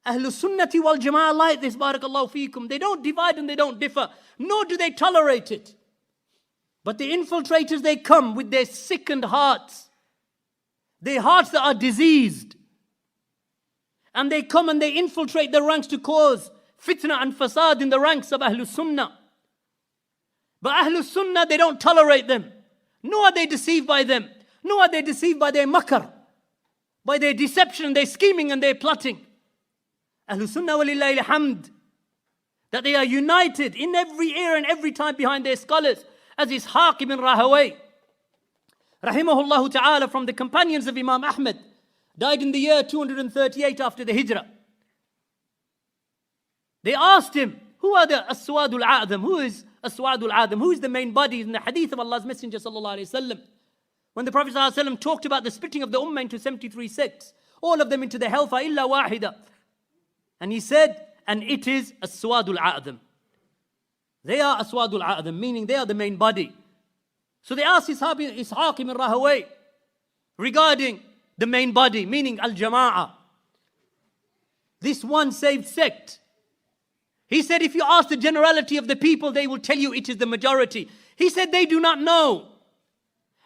Ahlul Sunnati wal Jama'ah like this, barakallahu feekum. They don't divide and they don't differ, nor do they tolerate it. But the infiltrators, they come with their sickened hearts, their hearts that are diseased. And they come and they infiltrate the ranks to cause fitna and fasad in the ranks of Ahlul Sunnah. But Ahlul Sunnah, they don't tolerate them. Nor are they deceived by them. Nor are they deceived by their makr, by their deception, their scheming and their plotting. Ahlul Sunnah walillahi alhamd, that they are united in every era and every time behind their scholars. As Ishaq ibn Rahawayh, rahimahullah ta'ala, from the companions of Imam Ahmad, died in the year 238 after the Hijrah. They asked him, who are the Aswadul A'adham? Who is Aswadul A'adham? Who is the main body in the hadith of Allah's Messenger sallallahu alayhi wasallam? When the Prophet sallallahu alayhi wasallam talked about the splitting of the ummah into 73 sects, all of them into the hellfire, illa wahida. And he said, and it is Aswadul A'adham. They are Aswadul A'adham, meaning they are the main body. So they asked Ishaq ibn Rahawayh regarding the main body, meaning Al-Jama'ah, this one saved sect. He said, if you ask the generality of the people, they will tell you it is the majority. He said, they do not know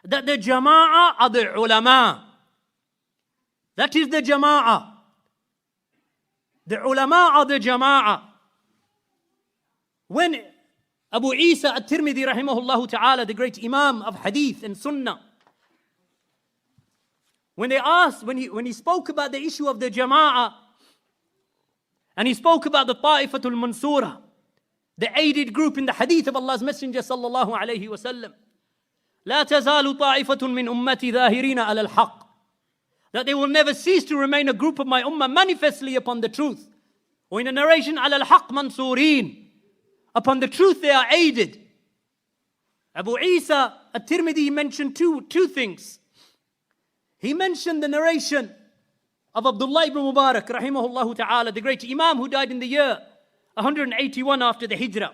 that the Jama'ah are the ulama. That is the Jama'ah. The ulama are the Jama'ah. When Abu Isa at-Tirmidhi rahimahullah ta'ala, the great Imam of Hadith and Sunnah, when he spoke about the issue of the Jama'ah, and he spoke about the Ta'ifatul Mansura, the aided group in the Hadith of Allah's Messenger sallallahu alayhi wa sallam, لا تزال طائفة من أمتي ظاهرين على الحق, that they will never cease to remain a group of my ummah manifestly upon the truth. Or in a narration, على الحق منصورين, upon the truth they are aided. Abu Isa at-Tirmidhi mentioned two things. He mentioned the narration of Abdullah ibn Mubarak rahimahullah ta'ala, the great Imam who died in the year 181 after the Hijrah.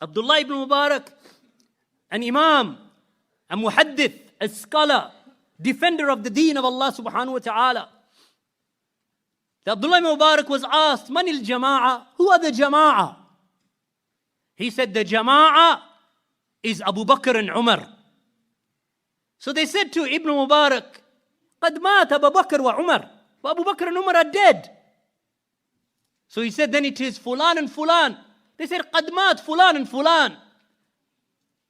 Abdullah ibn Mubarak, an Imam, a Muhaddith, a scholar, defender of the deen of Allah subhanahu wa ta'ala. Abdullah ibn Mubarak was asked, Man il Jama'ah? Who are the Jama'ah? He said, the Jama'ah is Abu Bakr and Umar. So they said to Ibn Mubarak, قد مات أبو بكر وعمر. But Abu Bakr and Umar are dead. So he said, then it is Fulan and Fulan. They said, قد مات Fulan and Fulan.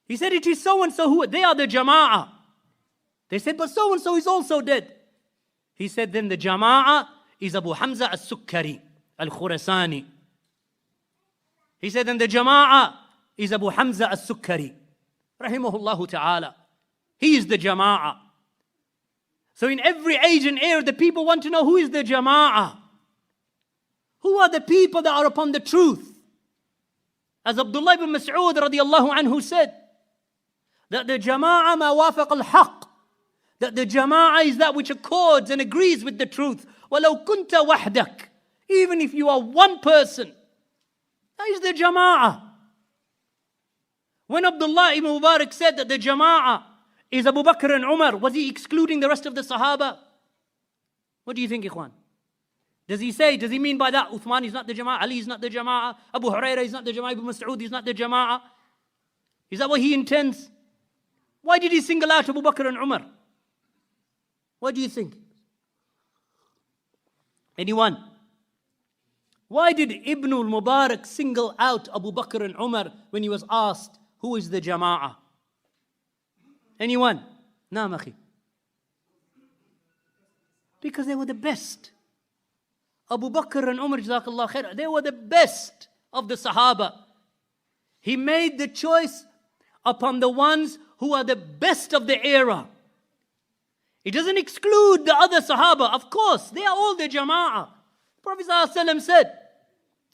He said, it is so and so who, they are the Jama'ah. They said, but so and so is also dead. He said, then the Jama'ah is Abu Hamza al-Sukkari al-Khurasani. He said, then the Jama'ah is Abu Hamza al-Sukkari rahimahullahu ta'ala. He is the Jama'ah. So in every age and era, the people want to know who is the Jama'ah. Who are the people that are upon the truth? As Abdullah ibn Mas'ud radiyallahu anhu said, that the Jama'ah ma wafaq al-haq, that the Jama'ah is that which accords and agrees with the truth. وَلَوْ كُنْتَ وَحْدَكَ, even if you are one person, that is the Jama'ah. When Abdullah ibn Mubarak said that the Jama'ah is Abu Bakr and Umar, was he excluding the rest of the Sahaba? What do you think, Ikhwan? Does he mean by that Uthman is not the Jama'ah, Ali is not the Jama'ah, Abu Hurairah is not the Jama'ah, Ibn Mas'ud is not the Jama'ah? Is that what he intends? Why did he single out Abu Bakr and Umar? What do you think? Anyone? Why did Ibn al-Mubarak single out Abu Bakr and Umar when he was asked, who is the Jama'ah? Anyone? Naam akhi. Because they were the best. Abu Bakr and Umar, jazakallah khair, they were the best of the Sahaba. He made the choice upon the ones who are the best of the era. It doesn't exclude the other Sahaba. Of course, they are all the Jama'ah. Prophet ﷺ said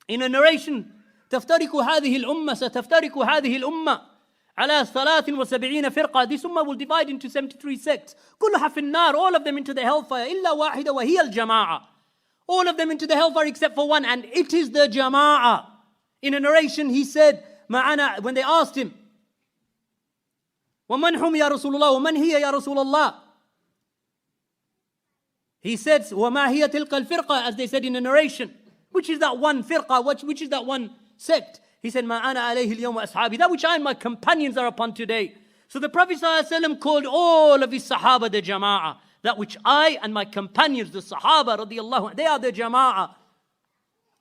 in a narration, تفترق هذه الأمة ستفترق هذه الأمة على 73 فرقة. This ummah will divide into 73 sects. كلها في النار, all of them into the hellfire. إلا واحدة وهي الجماعة. All of them into the hellfire except for one, and it is the Jama'ah. In a narration he said, معنا, when they asked him, ومن هم يا رسول الله ومن هي يا رسول الله? He said, وَمَا هِيَ تِلْقَ الْفِرْقَةِ, as they said in the narration. Which is that one firqa? Which is that one sect? He said, مَا أَنَا عَلَيْهِ الْيَوْمَ أَصْحَابِي, that which I and my companions are upon today. So the Prophet ﷺ called all of his Sahaba the Jama'ah. That which I and my companions, the Sahaba radiallahu anhu, they are the Jama'ah.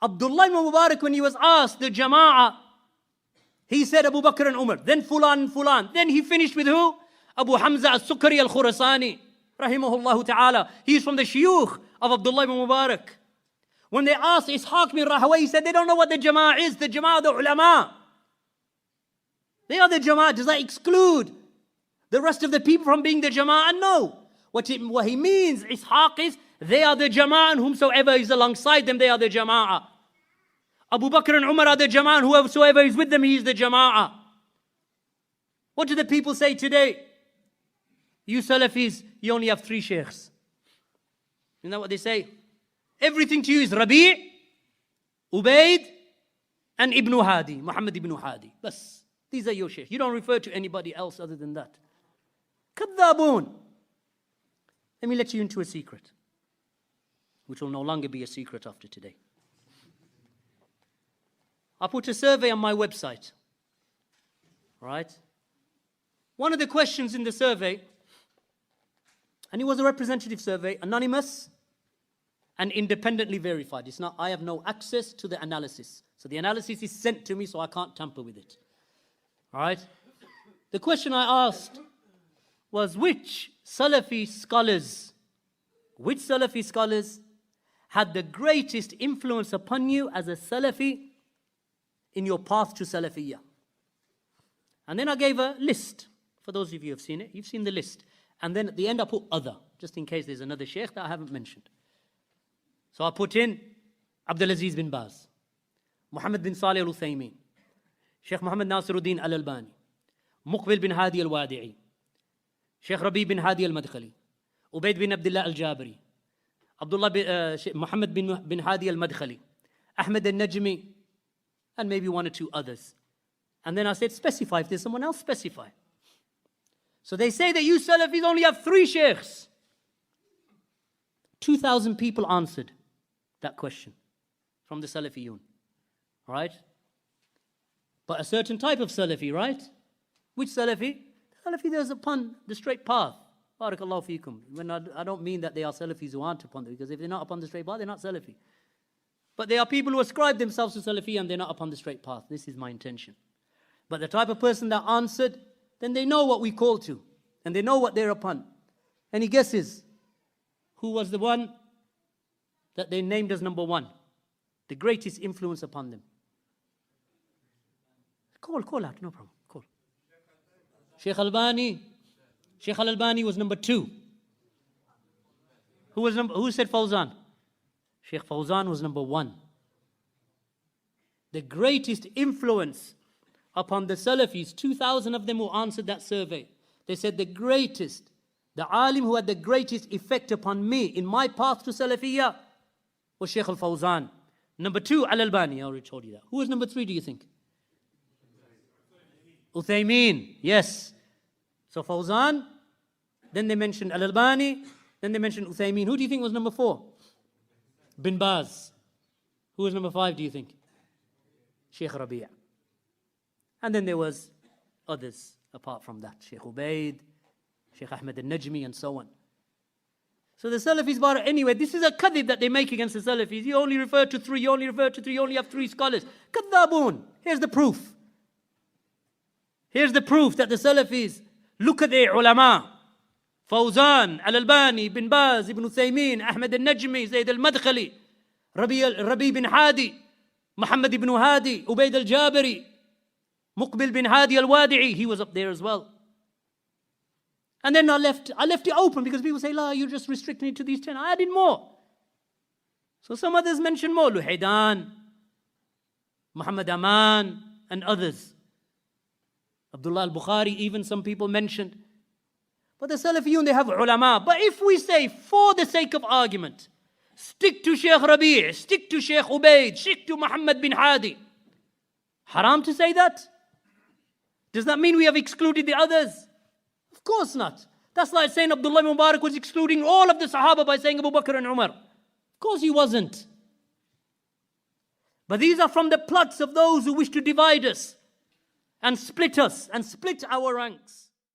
Abdullah ibn Mubarak, when he was asked the Jama'ah, he said Abu Bakr and Umar, then Fulan and Fulan. Then he finished with who? Abu Hamza al-Sukari al-Khurasani, rahimahullah ta'ala. He is from the shuyukh of Abdullah ibn Mubarak. When they asked Ishaq bin Rahawayh, he said they don't know what the Jama'ah is. The Jama'ah, the ulama. They are the Jama'ah. Does that exclude the rest of the people from being the Jama'ah? No. What he means, Ishaq, is they are the Jama'ah, and whomsoever is alongside them, they are the Jama'ah. Abu Bakr and Umar are the Jama'ah, and whosoever is with them, he is the Jama'ah. What do the people say today? You Salafis, you only have 3 sheikhs. Isn't that what they say? Everything to you is Rabī, Ubayd, and Ibn Hadī, Muhammad Ibn Hadī. Bas. These are your sheikhs. You don't refer to anybody else other than that. Kadhabun. Let me let you into a secret, which will no longer be a secret after today. I put a survey on my website. Right? One of the questions in the survey, and it was a representative survey, anonymous and independently verified. It's not, I have no access to the analysis. So the analysis is sent to me, so I can't tamper with it. All right? The question I asked was, which Salafi scholars had the greatest influence upon you as a Salafi in your path to Salafiyah? And then I gave a list. For those of you who have seen it, you've seen the list. And then at the end I put other, just in case there's another sheikh that I haven't mentioned. So I put in Abdul Aziz bin Baz, Muhammad bin Salih al-Uthaymeen, Sheikh Muhammad Nasiruddin al-Albani, Muqbil bin Hadī al-Wadi'i, Sheikh Rabī bin Hadī al-Madkhali, Ubayd bin Abdullah al-Jabari, Muhammad bin Hadī al-Madkhali, Ahmad al-Najmi, and maybe 1 or 2 others. And then I said, specify. If there's someone else, specify. So they say that you Salafis only have 3 sheikhs. 2,000 people answered that question from the Salafiyoon. Right? But a certain type of Salafi, right? Which Salafi? The Salafi that is upon the straight path. Barakallahu feekum. When I don't mean that they are Salafis who aren't upon it, because if they're not upon the straight path, they're not Salafi. But they are people who ascribe themselves to Salafi and they're not upon the straight path. This is my intention. But the type of person that answered, then they know what we call to. And they know what they're upon. Any guesses? Who was the one that they named as number 1? The greatest influence upon them. Call out, no problem. Call. Sheikh Albani. Sheikh Al-Albani was number 2. Who said Fawzan? Sheikh Fawzan was number 1. The greatest influence upon the Salafis, 2,000 of them who answered that survey. They said the greatest, the alim who had the greatest effect upon me in my path to Salafiyah was Sheikh Al-Fawzan. Number 2, Al-Albani. I already told you that. Who was number 3, do you think? Uthaymeen. Yes. So Fawzan, then they mentioned Al-Albani, then they mentioned Uthaymeen. Who do you think was number 4? Bin Baz. Who was number 5, do you think? Sheikh Rabī'. And then there was others apart from that. Sheikh Ubayd, Sheikh Ahmad al-Najmi, and so on. So the Salafis, anyway, this is a kadhib that they make against the Salafis. You only refer to 3, you only have 3 scholars. Kadhabun. Here's the proof. Here's the proof that the Salafis, look at their ulama. Fawzan, Al-Albani, Bin Baz, Ibn Uthaymeen, Ahmad al-Najmi, Zayd al-Madkhali, Rabī bin Hadī, Muhammad ibn Hadī, Ubayd al-Jabari, Muqbil bin Hadī al-Wadi'i, he was up there as well. And then I left it open because people say, La, you're just restricting it to these 10. I added more. So some others mentioned more. Luhaydan, Muhammad Aman, and others. Abdullah al-Bukhari, even some people mentioned. But the Salafiyun, they have ulama. But if we say, for the sake of argument, stick to Sheikh Rabī', stick to Sheikh Ubayd, stick to Muhammad bin Hadī, haram to say that? Does that mean we have excluded the others? Of course not. That's like saying Abdullah ibn Mubarak was excluding all of the Sahaba by saying Abu Bakr and Umar. Of course he wasn't. But these are from the plots of those who wish to divide us and split our ranks.